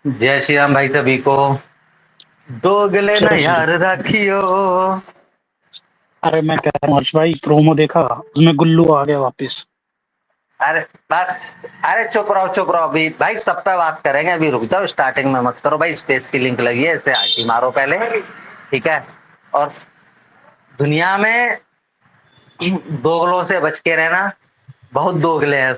जय श्री राम भाई सभी को। दोगले न जय श्री यार राम। रखियो। अरे मैं कह रहा हूँ हर्ष भाई, प्रोमो देखा? उसमें गुल्लू आ गया वापस। अरे बस। अरे चुप रहो चुप रहो, अभी भाई सब पे बात करेंगे, अभी रुक जाओ, स्टार्टिंग में मत करो भाई, स्पेस की लिंक लगी है, इसे आटी मारो पहले। ठीक है। और दुनिया में दोगलों से बच के रहना, बहुत दोगले हैं।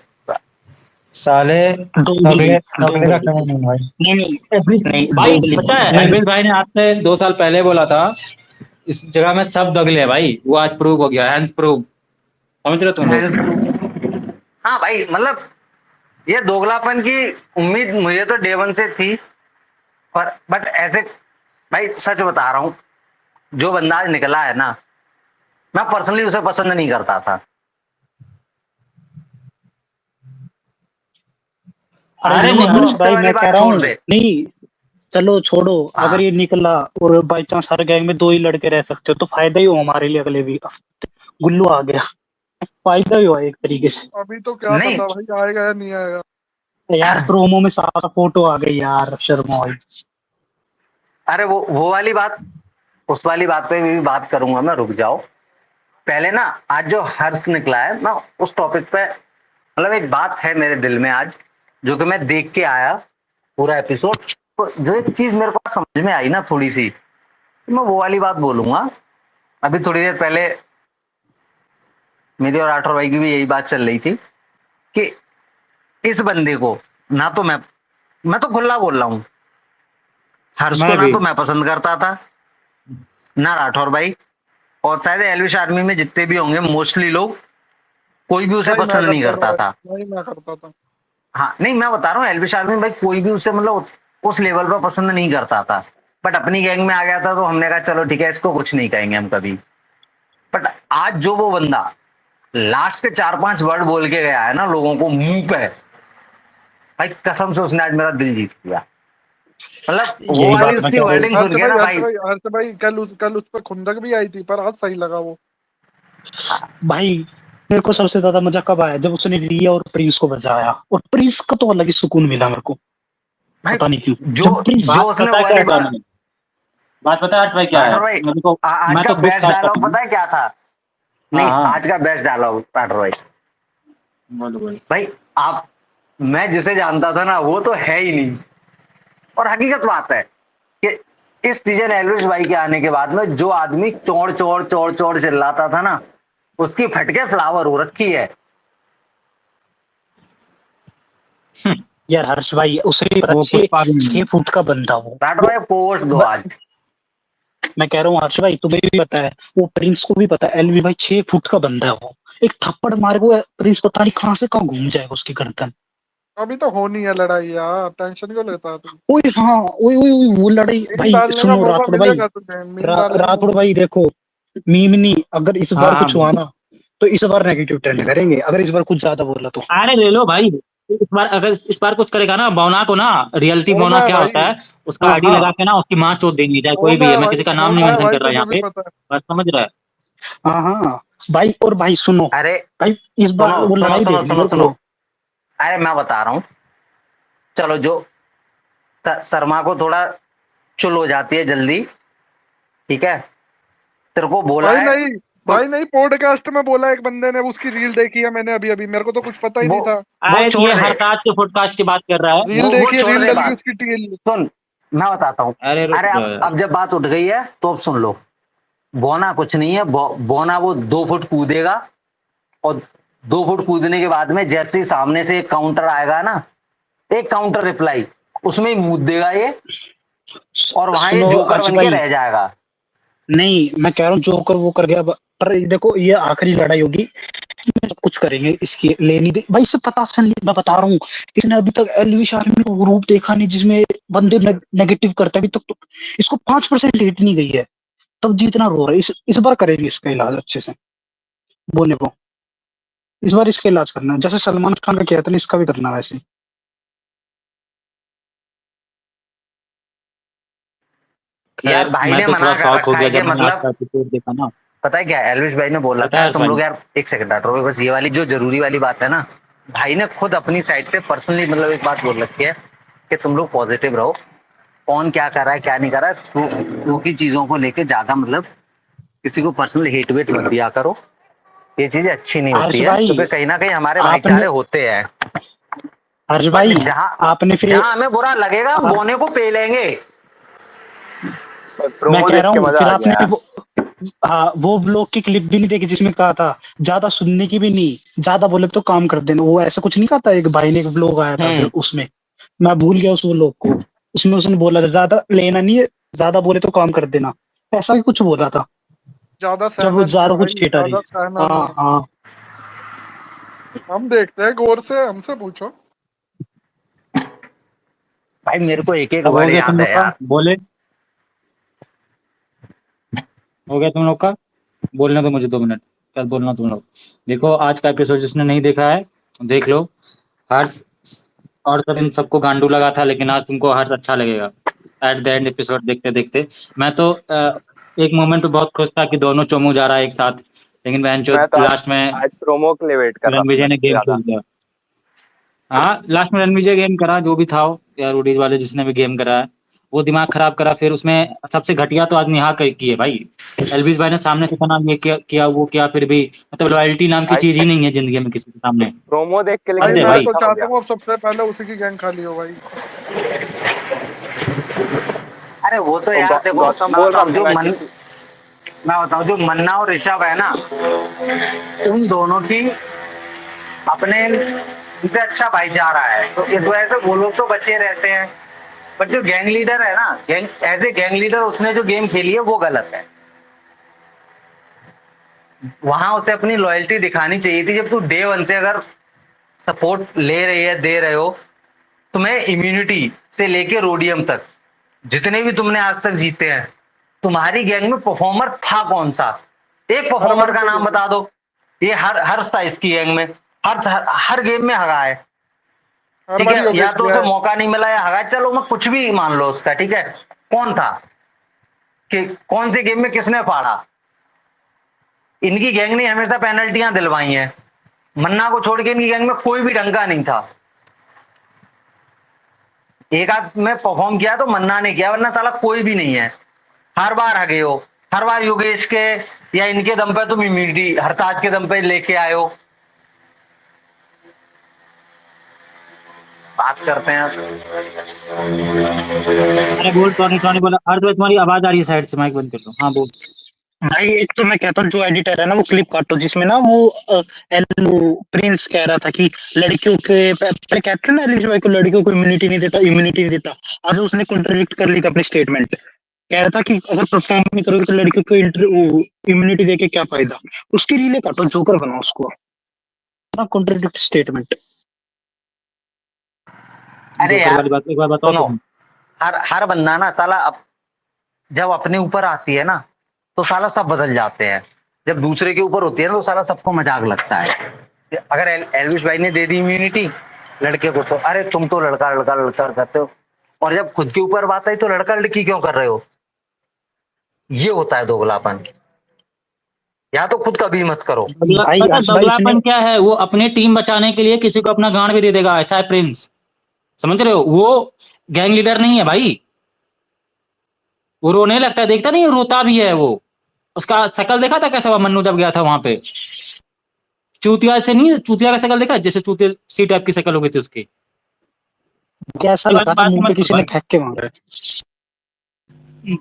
साले दोगली सगले सगले का दोगली क्या नहीं भाई। नहीं नहीं नहीं, भाई दोगली पता है नहीं। एलविन भाई ने आज से 2 साल पहले बोला था इस जगह में सब दगले हैं भाई, वो आज प्रूव हो गया, हैंड्स प्रूव। समझ रहे तुम लोग? हाँ भाई, मतलब ये दोगलापन की उम्मीद मुझे तो डे वन से थी। पर बट ऐसे भाई सच बता रहा हूँ, जो बंदा आज निकला है ना, मैं पर्सनली उसे पसंद नहीं करता था। अरे अरे नहीं कुत्ते हर्ष नहीं, वुत्ते भाई, वाली मैं कह बात रहा छोड़ हूँ। दे। नहीं, चलो छोड़ो। अगर हाँ। ये निकला और बाई चांस हर गैंग में दो ही लड़के रह सकते हो तो फायदा ही हो हमारे लिए। अगले भी गुल्लू आ गया, फायदा ही हुआ एक तरीके से। अभी तो क्या नहीं। पता भाई आएगा या नहीं आएगा। यार प्रोमो में सारा फोटो आ गई यार, शर्मा भाई। अरे वो वाली बात, उस वाली बात पे भी बात करूंगा मैं, रुक जाओ। पहले ना, आज जो हर्ष निकला है, मैं उस टॉपिक पे, मतलब एक बात है मेरे दिल में आज, जो कि मैं देख के आया पूरा एपिसोड। तो जो एक चीज मेरे को समझ में आई ना थोड़ी सी, तो मैं वो वाली बात बोलूंगा। अभी थोड़ी देर पहले मेरी और राठौर भाई की भी यही बात चल रही थी कि इस बंदे को, ना तो मैं तो खुला बोल रहा हूँ, हर्ष को मैं ना भी। तो मैं पसंद करता था, ना राठौर भाई। और शायद एलविश आर्मी में जितने भी होंगे मोस्टली लोग, कोई भी उसे नहीं मैं पसंद नहीं करता था करता भाई, था। नहीं मैं करता था। हाँ नहीं, मैं बता रहा हूँ एलविश आर्मी में भाई कोई भी उसे मतलब उस लेवल पर पसंद नहीं करता था। बट अपनी गैंग में आ गया था तो हमने कहा चलो ठीक है, इसको कुछ नहीं कहेंगे हम कभी। बट आज जो वो बंदा लास्ट के 4-5 वर्ड बोल के गया है ना लोगों को मुंह पे, भाई कसम से उसने आज मेरा दिल जीत लिया। मतलब वो यही वाली बात मैं उसकी कह रहा हूँ। वर्डिंग सुन के ना भाई। हर्ष भाई कल उस पर खुंदक भी आई थी पर आज सही लगा वो। भाई मेरे को सबसे ज्यादा मजा कब आया? जब उसने रिया और प्रिंस को बचाया, और प्रिंस का तो अलग ही सुकून मिला मेरे को। भाई पता नहीं क्यों। जो जब प्रिंस जो बात उसने पता वो है क्या वाली है बात। मैंने, बात पता है हर्ष भाई क्या है? राठौर भाई, मेरे को, आज मैं का तो खुद बेस्ट कास्ट डायलॉग हूँ। पता है क्या था? हाँ नहीं, हाँ, आज का बेस्ट डायलॉग राठौर भाई। बोलो बोलो। भाई आप, मैं जिसे जानता था ना वो तो है ही नहीं। और हकीकत बात है कि इस सीजन एलविश भाई के आने के बाद में जो आदमी चौड़ चौड़ चौड़ चौड़ चिल्लाता था ना, उसकी फटके फ्लावर हो रखी है। यार हर्ष भाई, उसे भी पता, वो छह पुष्पा भी नहीं छह है। फुट का बंदा राठौर वो भाई पोस्ट दो ब, आज। मैं कह रहा हूँ हर्ष भाई, तुम्हें भी पता है, वो प्रिंस को भी पता है, एलवी भाई 6 फुट का बंदा है वो। एक थप्पड़ मारे वो प्रिंस पता नहीं कहाँ से कहाँ घूम जाएगा उसकी गर्दन। अभी तो होनी है लड़ाई यार, टेंशन क्यों लेता है तू। ओए हाँ, ओए ओए ओए, वो लड़ाई मीम भाई डालने का सुनो मौका राठौड़ भाई। मिलेगा तुझे, मीम डालने का राठौड़ मौका। भाई देखो, मीमनी अगर इस हाँ बार हाँ कुछ हुआ बोलो। ना तो इस बार नेगेटिव ट्रेंड करेंगे, अगर इस बार कुछ ज्यादा बोला तो। अरे ले लो भाई, इस बार अगर इस बार कुछ करेगा ना बौना को ना, रियलिटी होना बौना है क्या भाई, होता है, उसका हाँ आईडी हाँ लगा के ना उसकी माँ चोद देंगी, चाहे कोई होना भी है, है मैं भाई, किसी का नाम नहीं होना है मेंशन भाई, कर रहा तुझे यहाँ भी पे, पता है। बस समझ रहा है। हाँ हाँ भाई। और भाई सुनो, अरे भाई इस सुनो बार वो सुनो लड़ाई सुनो देखनी सुनो मेरे सुनो। को। अरे मैं बता रहा हूँ, चलो जो शर्मा को थोड़ा चुल हो जाती है जल्दी, ठीक है, तेरे को बोला भाई है नहीं, तो भाई नहीं, पॉडकास्ट में बोला एक बंदे ने, उसकी रील देखी है मैंने अभी अभी, मेरे को तो कुछ पता ही वो नहीं था। वो आए छोड़ ये दे। हर कास्ट के फुटकास्ट की बात कर रहा है। रील वो देखी है, छोड़ रील दे डली बात। उसकी टील। सुन, मैं बताता हूँ। अरे रुक अरे जाओ अब यार। अब जब बात उठ गई है तो अब सुन लो। बोना कुछ नहीं है, बोना वो 2 फुट कूदेगा, और 2 फुट कूदने के बाद में जैसे ही सामने से एक काउंटर आएगा ना, एक काउंटर रिप्लाई, उसमें ही मूद देगा ये, और वहां ये सुनो जोकर हर्ष बन के भाई, रह जाएगा। नहीं मैं कह रहा हूँ जो कर वो कर गया। पर देखो ये आखिरी लड़ाई होगी, इसमें सब कुछ करेंगे, इसकी लेनी दे भाई से पता चल। मैं बता रहा हूँ, इसने अभी तक एलविश आर्मी का वो रूप देखा नहीं जिसमें बंदे नेगेटिव करते, अभी तक तो इसको 5% हिट नहीं गई है, तब जीतना रो रहा है। इस बार करेंगे इसका इलाज अच्छे से। बोले को इस बार इसका इलाज करना है, जैसे सलमान खान का किया था ना, इसका भी करना है वैसे। यार खैर भाई मैं ने तो थोड़ा मना कर शॉक हो रखा है गया कि जब मैंने आज मतलब, का एपिसोड देखा ना। पता है क्या है, एलविश भाई ने बोल रखा पता है है हर्ष तुम भाई? लोग यार, एक सेकंड हटो, बस ये वाली जो जरूरी वाली बात है ना, भाई ने खुद अपनी साइड पे पर्सनली मतलब एक बात बोल रखी है कि तुम लोग पॉजिटिव रहो, कौन क्या कर रहा है क्या नहीं कर रहा है, तो की चीजों को लेके ज्यादा मतलब किसी को पर्सनल हेट वेट मत दिया करो, ये चीजें अच्छी नहीं होती हर्ष है, भाई क्योंकि कहीं ना कहीं हमारे आपने भाईचारे होते हैं। हर्ष बट भाई जहाँ आपने फिर जहाँ हमें बुरा लगेगा हम आप, बोने को पे लेंगे। पर मैं प्रोमो कह देख रहा के हूँ मजा फिर आ गया आपने यार। वो, हाँ वो व्लॉग की क्लिप भी नहीं देखी जिसमें कहा था ज्यादा सुनने की भी नहीं, ज्यादा बोले तो काम कर देना, वो ऐसा कुछ नहीं कहा था? एक भाई ने एक व्लॉग आया था हम्म। उसमें, मैं भूल गया उस व्लॉग को, उसमें उसने बोला था ज्यादा लेना नहीं है, ज्यादा बोले तो काम कर देना, ऐसा ही कुछ बोला था ज्यादा जब वो सहना नहीं है ज्यादा भाई, कुछ छेटा रही। ज्यादा सहना नहीं हाँ है। हाँ। हम देखते हैं गौर से, हमसे पूछो। भाई मेरे को एक एक अब हो वर्ड गया तुम याद लोग है का, यार। बोले, हो गया तुम लोग का, बोलना तो मुझे 2 मिनट, क्या बोलना तुम लोग। देखो आज का एपिसोड जिसने नहीं देखा है देख लो। हर्ष और सब इन सबको गांडू लगा था, लेकिन आज तुमको हर्ष अच्छा लगेगा एट द एंड एपिसोड देखते देखते। मैं तो एक मोमेंट पे बहुत खुश था कि दोनों चोमू जा रहा है एक साथ, लेकिन बहन जो मैं तो आज लास्ट में आज प्रोमो के लिए वेट कर रहा हूँ रणविजय ने सबसे गेम ज्यादा। खेल दिया। हाँ लास्ट में रणविजय गेम करा, जो भी था वो, या रोडीज वाले जिसने भी गेम करा है वो दिमाग खराब करा। फिर उसमें सबसे घटिया तो आज निहा की है भाई। एलविस भाई ने सामने से बना ये किया वो किया, फिर भी मतलब लॉयल्टी नाम की भाई चीज ही नहीं है जिंदगी में किसी के सामने। प्रोमो देख के हद लेकिन भाई है मूड मैं भाई। तो अच्छा हो चाहता गया। हूँ अब सबसे पहले उसी की गैंग खाली हो भाई। अरे वो तो तो यार देखो, गौतम बोल रहा था ना कि मैं बताऊं जो मन्ना और ऋषभ है ना, उन दोनों की अपने उनसे अच्छा भाईचारा है, तो इस वजह से वो लोग तो बचे रहते हैं। बट जो गैंग लीडर है ना, gang as a gang leader उसने जो गेम खेली है वो गलत है। वहां उसे अपनी लॉयल्टी दिखानी चाहिए थी, जब तू डे वन से अगर सपोर्ट ले रही है दे रहे हो, तुम्हें इम्यूनिटी से लेके रोडियम तक जितने भी तुमने आज तक जीते हैं, तुम्हारी गैंग में परफॉर्मर था कौन सा? एक हर परफॉर्मर बार का तो नाम बता दो। ये हर था इसकी गैंग में, हर गेम में हगा है। हर ठीक बार है, या योगेश तो गया उसे है। मौका नहीं मिला या हगा, चलो मैं कुछ भी मान लो उसका, ठीक है। कौन था कि कौन सी गेम में किसने फाड़ा? इनकी गैंग ने हमेशा पेनल्टियां दिलवाई हैं। मन्ना को छोड़ के इनकी गैंग में कोई भी ढंग का नहीं था। एक आध में परफॉर्म किया तो मन्ना ने किया, वरना साला कोई भी नहीं है। हर बार हगे हो, हर बार योगेश के या इनके दम पे तुम इम्यूनिटी हरताज के दम पे लेके आए हो। बात करते हैं। अरे बोल, टॉनी टॉनी बोला। हर्ष भाई तुम्हारी आवाज आ रही है साइड से, माइक बंद कर लो। हाँ बोल। भाई एक तो मैं कहता हूँ जो एडिटर है ना वो क्लिप काटो जिसमें ना वो प्रिंस कह रहा था कि लड़कियों के पहले कहते हैं ना एलिस भाई को लड़कियों को इम्यूनिटी नहीं देता, इम्यूनिटी नहीं देता। आज उसने कॉन्ट्रडिक्ट कर ली थी अपनी स्टेटमेंट, कह रहा था कि अगर परफॉर्म नहीं करोगे तो लड़कियों को इम्यूनिटी देके क्या फायदा। उसकी रीले काटो, जोकर बनाओ उसको ना, कॉन्ट्रडिक्ट स्टेटमेंट। अरे जोकर यार वाली बात एक बार बताओ सुनो, तुम। हर बंदा ना साला जब अपने ऊपर आती है ना तो साला सब बदल जाते हैं। जब दूसरे के ऊपर होती है ना तो साला सबको मजाक लगता है। अगर एलविश भाई ने दे दी इम्यूनिटी लड़के को, तो अरे तुम तो लड़का लड़का लड़का करते हो, और जब खुद के ऊपर बात आई तो लड़का लड़की क्यों कर रहे हो? ये होता है दोगलापन। या तो खुद कभी मत करो। भाई पता है हर्ष भाई उसने दोगलापन क्या है? वो अपनी टीम बचाने के लिए किसी को अपना गांड भी दे देगा, ऐसा है प्रिंस। समझ रहे हो? वो गैंग लीडर नहीं है भाई। वो रोने लगता है, देखता नहीं रोता भी है वो। उसका शकल देखा था कैसा हुआ मन्नू जब गया था वहां पे? चूतिया से नहीं, चूतिया का शकल देखा, जैसे चूतिया सी टाइप की शकल हो गई थी उसकी। कैसा ये बात लगा था बात मुंह पे मत करो किसी ने भाई। फेंक के मारा।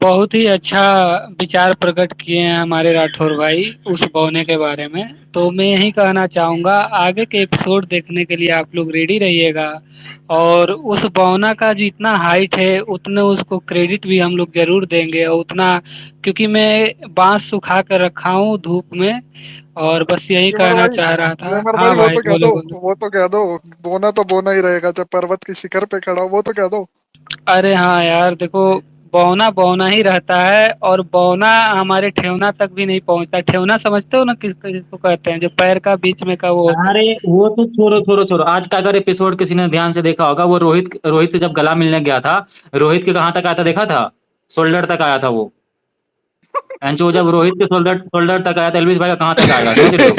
बहुत ही अच्छा विचार प्रकट किए हैं हमारे राठौर भाई उस बौने के बारे में। तो मैं यही कहना चाहूँगा, आगे के एपिसोड देखने के लिए आप लोग रेडी रहिएगा। और उस बौना का जितना हाइट है उतने उसको क्रेडिट भी हम लोग जरूर देंगे, और उतना, क्योंकि मैं बांस सुखा कर रखा हूँ धूप में। और बस यही कहना चाह रहा था। न्यूमर भाई हाँ वो भाई, तो कह बोलो दो, बोलो। वो तो कह दो। बोना तो बोना ही रहेगा, जब पर्वत की शिखर पे खड़ा हो वो तो कह दो। अरे हाँ यार देखो, बौना बौना ही रहता है, और बौना हमारे ठेवना तक भी नहीं पहुंचता। ठेवना समझते हो ना किसको कहते हैं, जो पैर का बीच में का वो होता है। अरे वो तो छोड़ो छोड़ो छोड़ो, आज का अगर एपिसोड किसी ने ध्यान से देखा होगा, वो रोहित रोहित से जब गला मिलने गया था, रोहित के कहाँ तक आया था देखा था? शोल्डर तक आया था वो। एंचो जब रोहित के शोल्डर शोल्डर तक आया था, एलविस भाई का कहाँ तक आएगा? समझ रहे हो?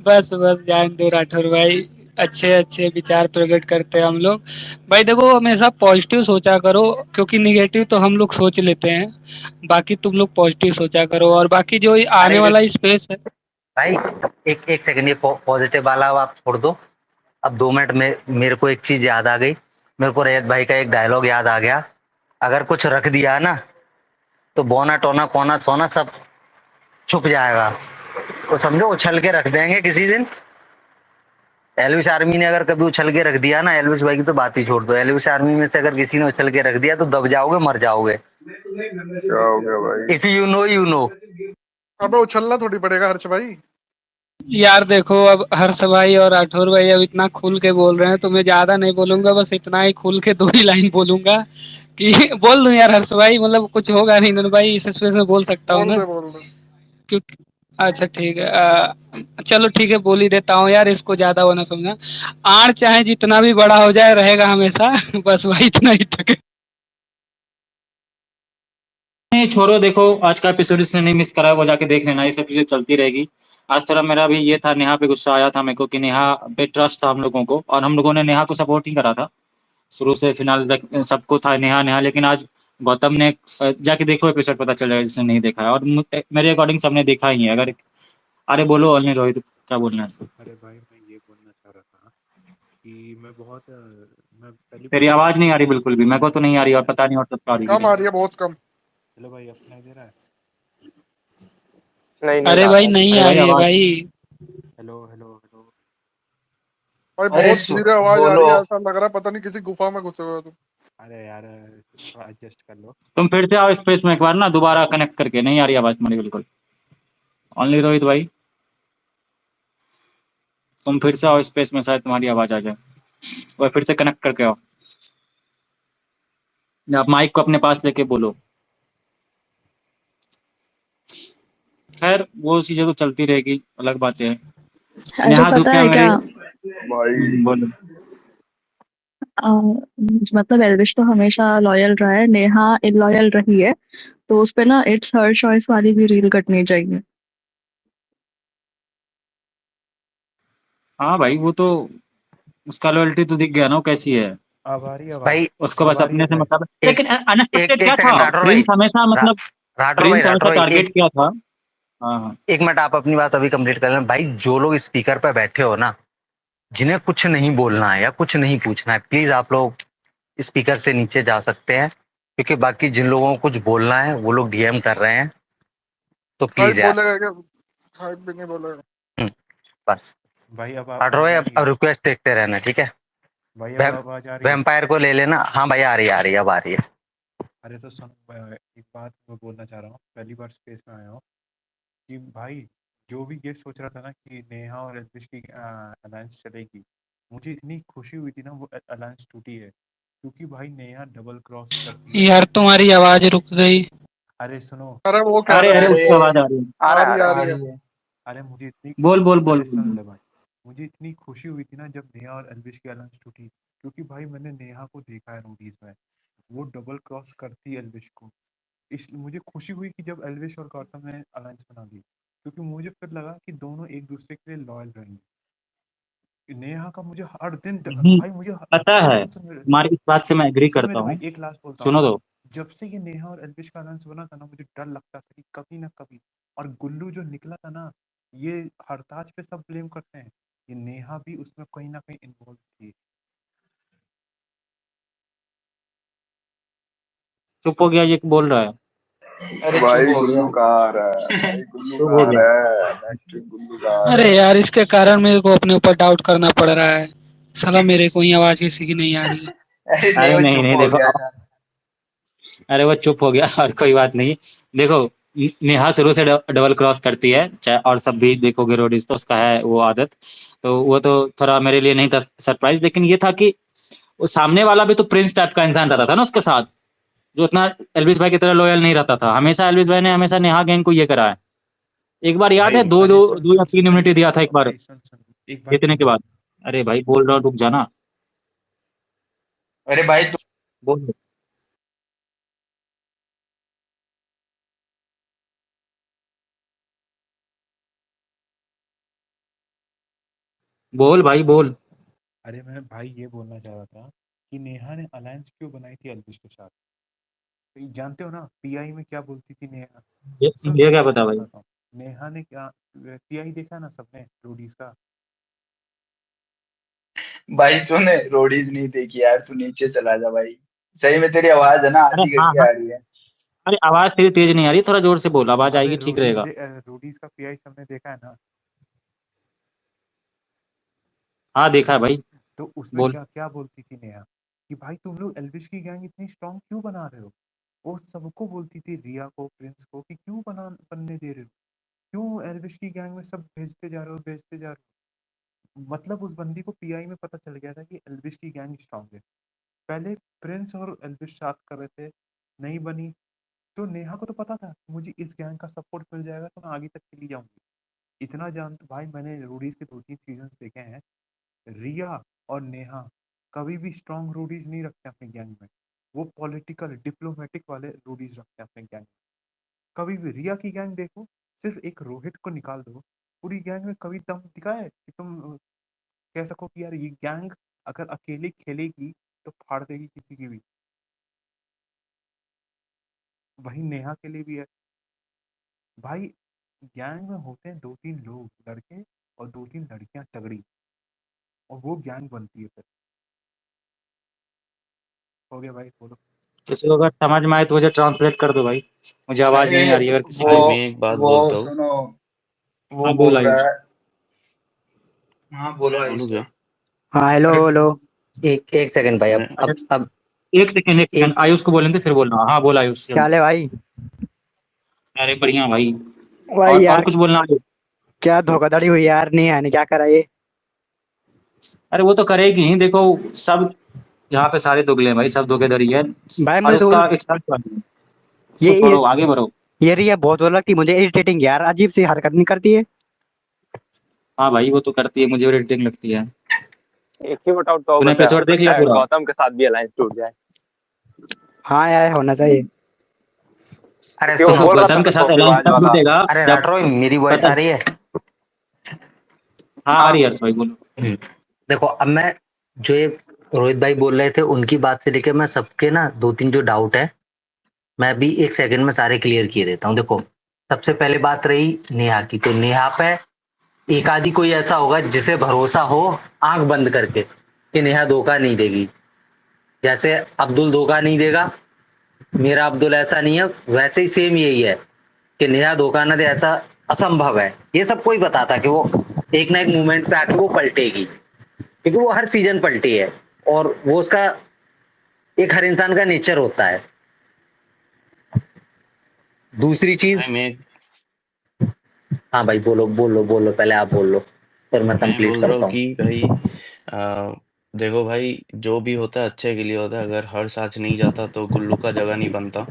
बस बस जान दो राठौर भाई, अच्छे अच्छे विचार प्रकट करते हैं हम लोग। भाई देखो हमेशा पॉजिटिव सोचा करो, क्योंकि निगेटिव तो हम लोग सोच लेते हैं, बाकी तुम लोग पॉजिटिव सोचा करो। और बाकी जो आने अरे वाला स्पेस है। भाई, एक एक सेकंड, ये पॉजिटिव वाला आप छोड़ दो। अब 2 मिनट में मेरे को एक चीज याद आ गई। मेरे को रैयत भाई का एक डायलॉग याद आ गया। अगर कुछ रख दिया ना तो बोना टोना कोना सोना सब छुप जाएगा। तो समझो उछल के रख देंगे किसी दिन। एलविस आर्मी ने अगर कभी उछल के रख दिया ना, एलविस भाई की तो बात ही छोड़ दो, एलविस आर्मी में से अगर किसी ने उछल के रख दिया तो दब जाओगे, मर जाओगे। क्या हो गया भाई? If you know you know. अबे उछलना थोड़ी पड़ेगा हर्ष भाई। यार देखो अब हर्ष भाई और राठौर भाई अब इतना खुल के बोल रहे हैं तो मैं ज्यादा नहीं बोलूंगा, बस इतना ही खुल के 2 ही लाइन बोलूंगा कि बोल दूं यार हर्ष भाई, मतलब कुछ होगा नहीं नन भाई, इस स्पेस में बोल सकता हूँ ना? बोल दे। क्योंकि अच्छा ठीक है, चलो ठीक है बोल ही देता हूँ यार, इसको ज्यादा वो ना समझना। आड़ चाहे जितना भी बड़ा हो जाए रहेगा हमेशा। बस भाई इतना ही तक है। नहीं छोड़ो, देखो आज का एपिसोड इसने नहीं मिस करा है, वो जाके देख लेना, ये सब चीजें चलती रहेगी। आज थोड़ा मेरा भी ये था, नेहा पे गुस्सा आया था मेरे को कि नेहा पे ट्रस्ट था हम लोगों को, और हम लोगों ने नेहा को सपोर्ट ही करा था शुरू से फिलहाल तक, सबको था नेहा नेहा। लेकिन आज गौतम ने जाके देखो एपिसोड, पता चल जाएगा जिसने नहीं देखा है, और मेरे अकॉर्डिंग सबने देखा ही है। अगर अरे बोलो अनिल रोहित, क्या बोलना है? अरे भाई मैं ये बोलना चाह रहा था कि मैं पहली बार तेरी स्पेस आवाज नहीं आ में रही आया हूँ। बिल्कुल भी, मेरे को तो नहीं आ रही, और पता नहीं और सबको आ रही है कि कम नहीं। आ रही है, बहुत कम। हेलो भाई, अब सुनाई दे रहा है? नहीं नहीं अरे आ भाई रहा नहीं अरे आ भाई रही है आवाज, भाई। Hello hello hello. भाई अरे बहुत धीरे आवाज आ बोलो। रही है, ऐसा लग रहा है पता नहीं किसी गुफा में घुसे हुए हो तुम। अरे यार थोड़ा एडजस्ट कर लो। तुम फिर से आओ स्पेस में एक बार ना, दोबारा कनेक्ट करके, नहीं आ रही आवाज तुम्हारी बिल्कुल। ओनली रोहित भाई, तुम फिर से आओ स्पेस में, शायद तुम्हारी आवाज आ जाए, और फिर से कनेक्ट करके आओ, या आप माइक को अपने पास लेके बोलो। खैर वो चीजें तो चलती रहेगी, अलग बातें हैं। अरे नेहा पता धूपिया है क्या, मेरी। भाई। बोलो। अ, मतलब एल्विश तो हमेशा लॉयल रहा है, नेहा इलॉयल रही है, तो उस पे ना इट्स हर चॉइस वाली भी रील कटनी चाहिए। हाँ भाई, वो तो उसका लॉयल्टी तो दिख गया ना वो कैसी है। अब आ रही है आवाज? भाई उसको अब बस आ रही अपने है से गाइस? मतलब, एक लेकिन एक अनएक्सपेक्टेड एक क्या सेकंड, था, राठौर भाई। प्रिंस हमेशा रा, मतलब, राठौर भाई, प्रिंस हमेशा राठौर भाई, टारगेट किया था। हाँ हाँ। एक मिनट आप अपनी बात अभी कंप्लीट कर लेना भाई। जो लोग स्पीकर पे बैठे हो ना, जिन्हें कुछ नहीं बोलना है या कुछ नहीं पूछना है, प्लीज आप लोग स्पीकर से नीचे जा सकते हैं, क्योंकि बाकी जिन लोगों को कुछ बोलना है वो लोग डीएम कर रहे हैं। तो हाइप प्लीज यार। बोलेगा क्या? हाइप भी नहीं बोलेगा। हम्म, बस। भाई अब राठौर आवाज भाई, आ अब रही है? रिक्वेस्ट देखते रहना, ठीक है? भाई अब वैम, आवाज आ रही है? वैम्पायर को ले लेना। हाँ भाई, आ रही है, आ रही है, अब आ रही है। अरे तो सुन, एक बात मैं बोलना चाह रहा हूँ, पहली बार स्पेस में आया हूँ, कि भाई जो भी ये सोच रहा था ना कि नेहा और एल्विश की अलायंस चलेगी, मुझे इतनी खुशी हुई थी ना वो अलायंस टूटी है, क्योंकि भाई नेहा डबल क्रॉस करती है यार एल्विश को। तुम्हारी आवाज रुक गई। अरे सुनो। अरे वो कह अरे रहा अरे, है। उसकी आवाज आ रही है। आ आ रहा है, रही आ आ रहा रही है। है। अरे मुझे इतनी बोल बोल बोल अरे बोल सुन बोल। ले भाई, मुझे इतनी खुशी हुई थी ना जब नेहा और एल्विश की अलायंस टूटी, क्योंकि भाई मैंने नेहा को देखा है रोडीज में, वो डबल क्रॉस करती है एल्विश को। इस मुझे खुशी हुई कि जब एल्विश और गौतम ने अलायंस बना दी, क्योंकि मुझे फिर लगा कि दोनों एक दूसरे के लिए लॉयल रहेंगे। नेहा का मुझे हर दिन नहीं, भाई मुझे पता सुन है सुन सुन मेरे तुम्हारी इस बात से मैं एग्री सुन करता मेरे भाई, हूँ। एक लास्ट बोलता हूँ सुनो सुन। तो। जब से ये नेहा और एल्विश का अलायंस बना था ना, मुझे डर लगता था कि कभी ना कभी, और गुल्लू जो निकला था ना, ये हरताज पे सब ब्लेम करते हैं, ये नेहा भी उसमें कहीं ना कहीं इन्वॉल्व थी। चुप हो गया, ये बोल रहा है। अरे चुप भाई हो गुल्लू गया। कहाँ आ रहा है? भाई गुल्लू चुप कहाँ हो आ गया। रहा है? नेक्स्ट गुल्लू कहाँ आ अरे रहा है? यार इसके कारण मेरे को अपने ऊपर डाउट करना पड़ रहा है। साला मेरे को ही आवाज किसी की नहीं आ रही है। अरे नहीं, अरे वो नहीं चुप नहीं, हो देखो, गया था। अरे वो चुप हो गया और कोई बात नहीं। देखो, नेहा शुरू से डबल क्रॉस करती है, चाहे और सब भी देखोगे रोडीज तो उसका है वो आदत। तो वो तो थोड़ा मेरे लिए नहीं था सरप्राइज, लेकिन ये था कि वो सामने वाला भी तो प्रिंस टाइप का इंसान रहता था ना उसके साथ, जो उतना एल्विस भाई की तरह लॉयल नहीं रहता था। हमेशा एल्विस भाई ने हमेशा नेहा गैंग को ये करा है। एक बार याद भाई है, दो अरे दो सुन दो या सुन सुन, तीन अरे इम्यूनिटी दिया था सुनो एक बार भाई, सुन सुन, एक बात जीतने के बोलूं? बाद। अरे भाई बोल रहा हूँ, रुक जाना। अरे भाई तू। बोल बोल भाई बोल। अरे मैं भाई ये बोलना चाह रहा था कि नेहा ने अलायंस क्यों बनाई थी एल्विश के साथ। तो ये जानते हो ना पीआई में क्या बोलती थी नेहा। सुन ये सुन क्या सुन पता मैं भाई। बताता हूँ। नेहा ने क्या पीआई देखा ना सबने रोडीज का। भाई सुने, रोडीज नहीं देखी यार, तू नीचे चला जा भाई। सही में तेरी आवाज है ना अरे आधी हाँ घटिया हाँ। आ रही है। अरे आवाज तेरी तेज नहीं आ रही, थोड़ा जोर से बोल, आवाज अबे आएगी ठीक रहेगा। रोडीज का पीआई सबने देखा है ना। हाँ देखा है भाई। तो उसमें बोल। क्या क्या बोलती थी नेहा कि भाई तुम लोग एल्विश की गैंग इतनी स्ट्रांग क्यों बना रहे हो। वो सबको बोलती थी रिया को प्रिंस को कि क्यों बनने दे रहे हो। क्यों एल्विश की गैंग में सब भेजते जा रहे हो भेजते जा रहे हो। मतलब उस बंदी को पीआई में पता चल गया था कि एल्विश की गैंग स्ट्रांग है। पहले प्रिंस और एल्विश साथ कर रहे थे, नहीं बनी। तो नेहा को तो पता था कि मुझे इस गैंग का सपोर्ट मिल जाएगा तो मैं आगे तक चली जाऊंगी। इतना जान भाई मैंने रोडीज के 2-3 सीजन देखे हैं। रिया और नेहा कभी भी स्ट्रांग रोडीज नहीं रखते अपने गैंग में। वो पॉलिटिकल डिप्लोमेटिक वाले रोडीज रखते हैं अपने गैंग में। कभी भी रिया की गैंग देखो, सिर्फ एक रोहित को निकाल दो, पूरी गैंग में कभी दम दिखा है कि तुम कह सको कि यार ये गैंग अगर अकेले खेलेगी तो फाड़ देगी किसी की भी। वही नेहा के लिए भी है भाई। गैंग में होते हैं 2-3 लोग लड़के और 2-3 लड़कियां तगड़ी, और वो गैंग बनती है फिर। हो गया भाई बोलो। किसी को अगर समझ में आए तो मुझे ट्रांसलेट कर दो भाई, मुझे आवाज अरे नहीं आ रही है अगर किसी वो को। भाई मैं एक बात वो बोलता हूँ। सुनो, वो हाँ बोल बोल रहा आयुष। है। हाँ बोलो मैं आयुष बोलूँ भाई। क्या? हाँ हेलो हेलो। एक एक सेकंड भाई, मैं अच्छा अब एक सेकंड एक आयुष को बोलें तो फिर बोलना। हाँ बोल आयुष क्या जल्दी। हाल है भाई। अरे बढ़िया भाई। भाई और यार कुछ बोलना आयुष? क्या धोखाधड़ी हुई यार, नेहा ने क्या करा ये। अरे वो तो करेगी ही, देखो सब यहाँ पे सारे दुगले हैं भाई, सब धोखेधड़ी है। भाई और मुझे तो उसका एक साथ ये उसको ये छोड़ो, आगे बढ़ो। ये रिया बहुत वो लगती है मुझे, इरिटेटिंग यार, अजीब सी हरकत नहीं करती है। हाँ भाई वो तो करती है, मुझे इरिटेटिंग लगती है। एक ही वोट आउट तो तूने बंदा हो एपिसोड देख लिया सकता है पूरा? गौतम के साथ भी अलायंस टूट जाए। हाँ यार होना चाहिए। अरे क्योंकि वो सुनो, बोल रहा था गौतम ना के साथ अलायंस धोखेबाज तब वाला। टूटेगा अरे जब, राठौर मेरी वॉइस पता आ है। रही है? हाँ आ रही है भाई बोलो। देखो अब मैं, जो ये रोहित भाई बोल रहे थे उनकी बात से लेके मैं सबके ना दो तीन जो डाउट है, मैं अभी एक सेकंड में सारे क्लियर किए देता हूँ। देखो, सबसे पहले बात रही नेहा की, तो नेहा पे एक आदि कोई ऐसा होगा जिसे भरोसा हो आंख बंद करके कि नेहा धोखा नहीं देगी। जैसे अब्दुल धोखा नहीं देगा, मेरा अब्दुल ऐसा नहीं है, वैसे ही सेम यही है कि नेहा धोखा न दे, ऐसा असंभव है। ये सबको ही पता था कि वो एक ना एक मोमेंट पे आके वो पलटेगी, क्योंकि वो हर सीजन पलटी है और वो उसका एक हर इंसान का नेचर होता है। दूसरी भाई चीज, मैं हाँ भाई बोलो बोलो बोलो, पहले आप बोल लो फिर मैं मैं कंप्लीट बोल रहा हूँ करता हूँ। कि भाई आ, देखो भाई जो भी होता है अच्छे के लिए होता है। अगर हर्ष आज नहीं जाता तो गुल्लू का जगह नहीं बनता।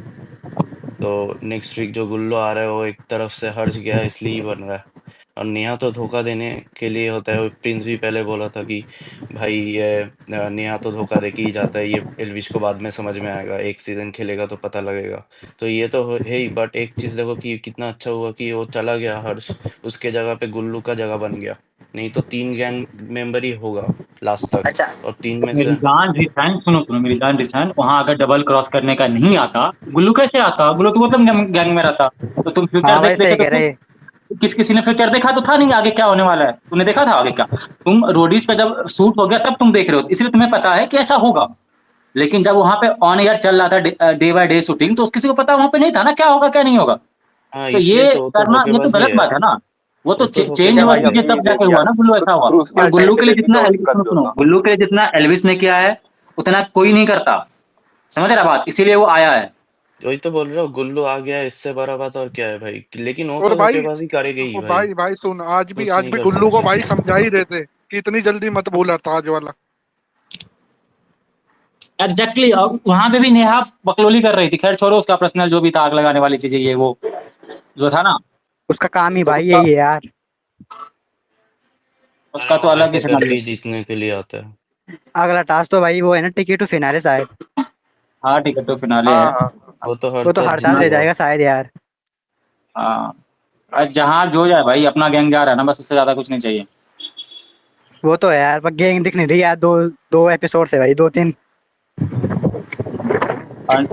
तो नेक्स्ट वीक जो गुल्लू आ रहा है वो एक तरफ से हर्ष गया है इसलिए ही बन रहा है। और नेहा तो धोखा देने के लिए होता है। वो प्रिंस भी पहले बोला था कि भाई ये नेहा तो धोखा दे के ही जाता है, ये एल्विश को बाद में समझ में आएगा, एक सीजन खेलेगा तो पता लगेगा। तो ये तो है ही, बट एक चीज देखो कि कितना अच्छा हुआ कि वो चला गया हर्ष, उसके जगह पे गुल्लू का जगह बन गया। नहीं तो 3 गैंग मेंबर ही होगा लास्ट तक। अच्छा, और 3 में मेरी से जान रिसैन, सुनो सुनो मेरी जान रिसैन, वहां अगर डबल क्रॉस करने का नहीं आता, गुल्लू कैसे आता? गुल्लू तो मतलब गैंग में रहता। तो तुम फ्यूचर हाँ भाई देख लेते सही तो कह रहे। किसी ने फ्यूचर देखा तो था नहीं आगे क्या होने वाला है? तूने देखा था आगे क्या? तुम रोडीज पे जब शूट हो गया तब तुम देख रहे हो, इसलिए तुम्हें पता है कि ऐसा होगा। लेकिन जब वहां पे ऑन एयर चल रहा था डे बाय डे शूटिंग, तो किसी को पता वहां पे नहीं था ना क्या होगा क्या नहीं होगा। हाँ तो इसलिए ये तो वो तो करना, ये तो धोखेबाजी गलत है। बात है ना। वो तो वो तो चेंज धोखेबाजी है हुआ भाई चीजें अपनी तब लीजिए जाके हुआ यार। ना, गुल्लू ऐसा हुआ। और क्रूशियल टाइम गुल्लू पे के लिए देती जितना तो एल्विस, कर सुनो दो सुनो, तो। गुल्लू के लिए जितना एल्विस ने किया है उतना कोई नहीं करता। समझ रहा बात? इसीलिए वो आया है। वही तो बोल रहा हूँ, गुल्लू आ गया है, इससे बड़ा बात और क्या है भाई। लेकिन वो और तो भाई, धोखेबाजी करेगी ही भाई, भाई भाई सुन, कुछ आज नहीं भी कर गुल्लू को सकते। भाई समझा ही रहे थे कि इतनी जल्दी मत बोला ताज वाला। एग्जैक्टली वहां पे भी नेहा बकलोली कर रही थी। खैर छोड़ो उसका पर्सनल जो भी था, आग लगाने वाली चीजें ये वो जो था ना, उसका काम ही तो भाई उसका यही है यार। अरे उसका तो वो अलग ही ऐसे करके सिनारियो। ही जीतने के लिए आता है। अगला टास्क तो भाई वो है ना, टिकट टू फिनाले शायद। हाँ टिकट तो फिनाले हाँ है। हाँ, वो तो हर वो तो साल हर साल ले जीतेगा। जाएगा शायद यार। हाँ, जहाँ जो जाए भाई, अपना गैंग जा रहा है ना, बस उससे ज्यादा कुछ नहीं चाहिए। वो तो है यार, पर गैंग दिख नहीं रही यार, दो एपिसोड से भाई, 2-3। और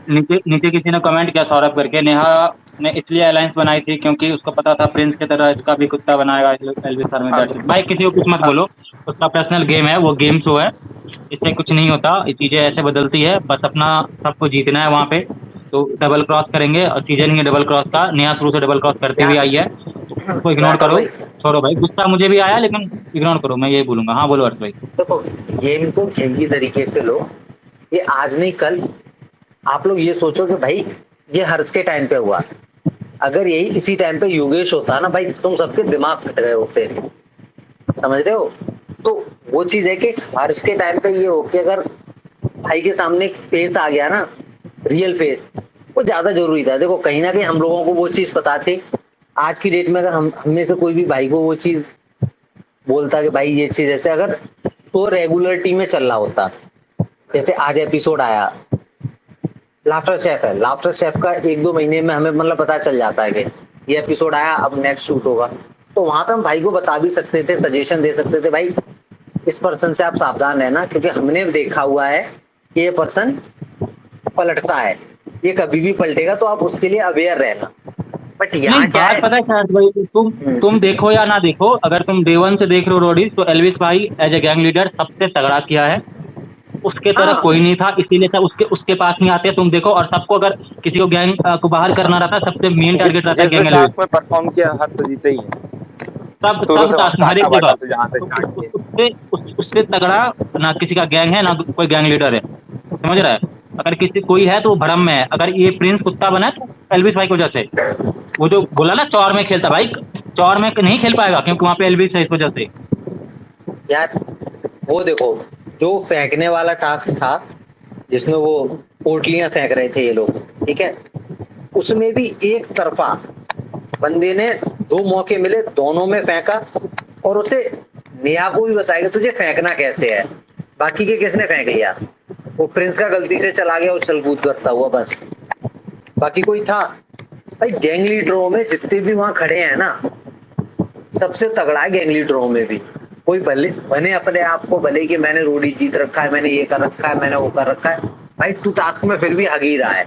नीचे नीचे किसी ने कमेंट किया सौरभ करके, नेहा ने इसलिए अलायंस बनाई थी क्योंकि उसको पता था प्रिंस की तरह इसका भी कुत्ता बनाएगा एल्विस आर्मी। दैट्स इट भाई, किसी को कुछ मत बोलो, उसका पर्सनल गेम है, वो गेम शो है, इससे कुछ नहीं होता, ये चीजें ऐसे बदलती है, बस अपना सबको जीतना है वहाँ पे। तो डबल क्रॉस करेंगे और सीजन ही डबल क्रॉस का, नेहा शुरू से डबल क्रॉस करती हुई आई है, उसको इग्नोर राठौर करो, भाई छोड़ो भाई, गुस्सा मुझे भी आया लेकिन इग्नोर करो, मैं यही बोलूंगा। हाँ बोलो हर्ष भाई। देखो, गेम को गेम की तरीके से लो, ये आज नहीं कल। आप लोग ये सोचो कि भाई ये हर्ष के टाइम पे हुआ, अगर यही इसी टाइम पे योगेश होता ना भाई, तुम सबके दिमाग फट गए होते, समझ रहे हो? तो वो चीज है कि हर्ष के टाइम पे ये हो कि अगर भाई के सामने एक फेस आ गया ना, रियल फेस, वो ज्यादा जरूरी था। देखो कहीं ना कहीं हम लोगों को वो चीज पता थी। आज की डेट में अगर हम में से कोई भी भाई को वो चीज बोलता कि भाई ये चीज ऐसे, अगर तो रेगुलरिटी में चल रहा होता, जैसे आज एपिसोड आया लाफ्टर शेफ है, लाफ्टर शेफ का 1-2 महीने में हमें मतलब पता चल जाता है कि ये एपिसोड आया, अब नेक्स्ट शूट होगा। तो वहां पे हम भाई को बता भी सकते थे, सजेशन दे सकते थे, भाई इस पर्सन से आप सावधान रहना, क्योंकि हमने देखा हुआ है कि ये पर्सन पलटता है, ये कभी भी पलटेगा, तो आप उसके लिए अवेयर रहना। बट यहाँ नहीं क्या बात है, पता है क्या हर्ष भाई, तुम देखो या ना देखो, अगर तुम डे वन से देख रहे हो रोडीज, तो एल्विस भाई एज ए गैंग लीडर सबसे तगड़ा किया है, उसके तरह हाँ कोई नहीं था, इसीलिए सब उसके पास नहीं आते। तुम देखो, और सबको अगर किसी को गैंग को बाहर करना रहता, सबसे मेन टारगेट रहता है जिस भी गैंग एल्विस। टास्क में परफॉर्म किया हर तो जीते ही है, सब शुरू सब से वहाँ टास्क में हर एक टाटा जगह बाटा से जहाँ से स्टार्ट किए। उससे तगड़ा ना किसी का गैंग है, ना कोई गैंग लीडर है, समझ रहा है? अगर किसी कोई है तो वो भरम में है। अगर ये प्रिंस कुत्ता बना है तो एल्विस भाई की वजह से, वो जो बोला ना चौर में खेलता, भाई चौर में नहीं खेल पाएगा क्योंकि वहां पे एल्विस है, इस वजह से। यार वो देखो, जो फेंकने वाला टास्क था जिसमें वो पोटलियां फेंक रहे थे ये लोग, ठीक है, उसमें भी एक तरफा बंदे ने 2 मौके मिले, दोनों में फेंका, और उसे नेहा को भी बताया कि तुझे फेंकना कैसे है। बाकी के किसने फेंक लिया? वो प्रिंस का गलती से चला गया उछल कूद करता हुआ, बस। बाकी कोई था? भाई गैंग लीडरों में जितने भी वहां खड़े हैं ना, सबसे तगड़ा है गैंग लीडरों में भी। कोई भले बने अपने आप को भले कि मैंने रोडी जीत रखा है, मैंने ये कर रखा है, मैंने वो कर रखा है, भाई तू टास्क में फिर भी हग ही रहा है।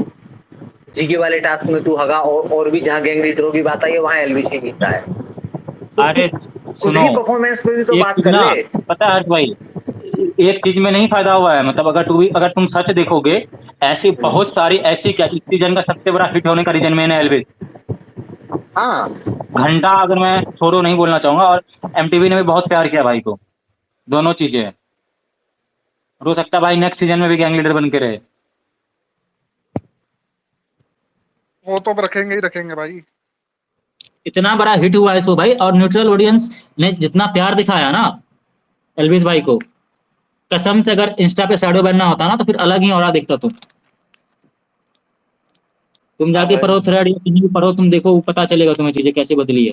जीके वाले टास्क में तू हगा, और भी जहाँ गैंग लीडरों की बात आई है वहां एलविश ही जीता है। तो अरे खुद सुनो, की परफॉर्मेंस पे भी तो एक बात चीज कर ना, ले। पता है हर्ष भाई, एक चीज में नहीं फायदा हुआ है, मतलब अगर तुम सच देखोगे, ऐसी बहुत सारी ऐसी क्या, इस सीजन का सबसे बड़ा हिट होने का रीजन मैंने एल्विस। हाँ घंटा अगर मैं छोड़ो नहीं बोलना चाहूंगा, और एमटीवी ने भी बहुत प्यार किया भाई को, दोनों चीजें हैं। हो सकता है भाई नेक्स्ट सीजन में भी गैंग लीडर बन के रहे। वो तो अब रखेंगे ही रखेंगे भाई। इतना बड़ा हिट हुआ है शो भाई, और न्यूट्रल ऑडियंस ने जितना प्यार दिखाया ना एल्विस भाई को, कसम से अगर इंस्टा पे शैडो बनना होता ना तो फिर अलग ही ऑरा दिखता। तुम हाँ जाके भाई, पढ़ो थ्रेड या कहीं भी पढ़ो, तुम देखो पता चलेगा तुम्हें चीजें कैसे बदली है।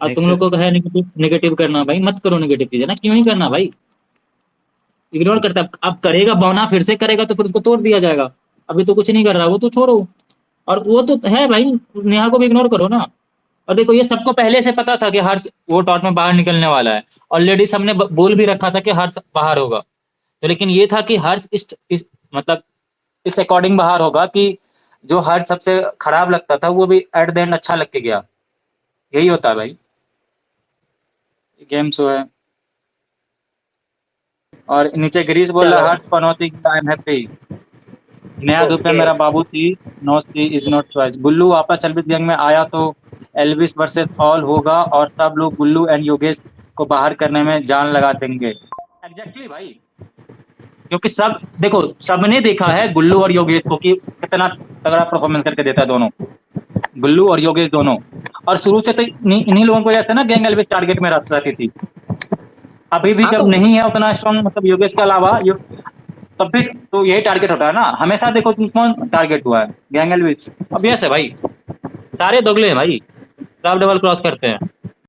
और तुम लोग को कहे नेगेटिव करना, भाई मत करो नेगेटिव चीजें ना, क्यों ही करना भाई, इग्नोर करता है। अब करेगा बौना, फिर से करेगा तो फिर उसको तोड़ दिया जाएगा। अभी तो कुछ नहीं कर रहा, वो तो छोड़ो। और वो तो है भाई, नेहा को भी इग्नोर करो ना। और देखो ये सबको पहले से पता था कि हर्ष वो टॉट में बाहर निकलने वाला है, ऑलरेडी सबने बोल भी रखा था कि हर्ष बाहर होगा। तो लेकिन ये था कि हर्ष मतलब इस अकॉर्डिंग बाहर होगा कि जो हर्ष सबसे खराब लगता था वो भी एट द एंड अच्छा लग के गया। यही होता है भाई, गेम शो है। और नीचे गिरीश बोल रहा है, हर्ष पनौती आई एम हैप्पी, नया धूप है मेरा बाबू थी, no see is not choice. Gullu वापस एल्विस गैंग में आया तो एल्विस वर्सेस ऑल होगा और सब लोग गुल्लू एंड योगेश को बाहर करने में जान लगा देंगे। एग्जैक्टली भाई, क्योंकि सब देखो, सबने देखा है गुल्लू और योगेश को कि कितना तगड़ा परफॉर्मेंस करके देता है दोनों, गुल्लू और योगेश दोनों। और शुरू से तो इन्हीं लोगों को जैसे ना गैंग एल्विस टारगेट में रहती थी। अभी भी जब नहीं है उतना स्ट्रॉन्ग, मतलब योगेश के अलावा तब भी तो यही टारगेट होता है ना हमेशा। देखो कौन टारगेट हुआ है, गैंग एल्विस। अब यस है भाई, सारे दोगले हैं भाई, सब डबल क्रॉस करते हैं।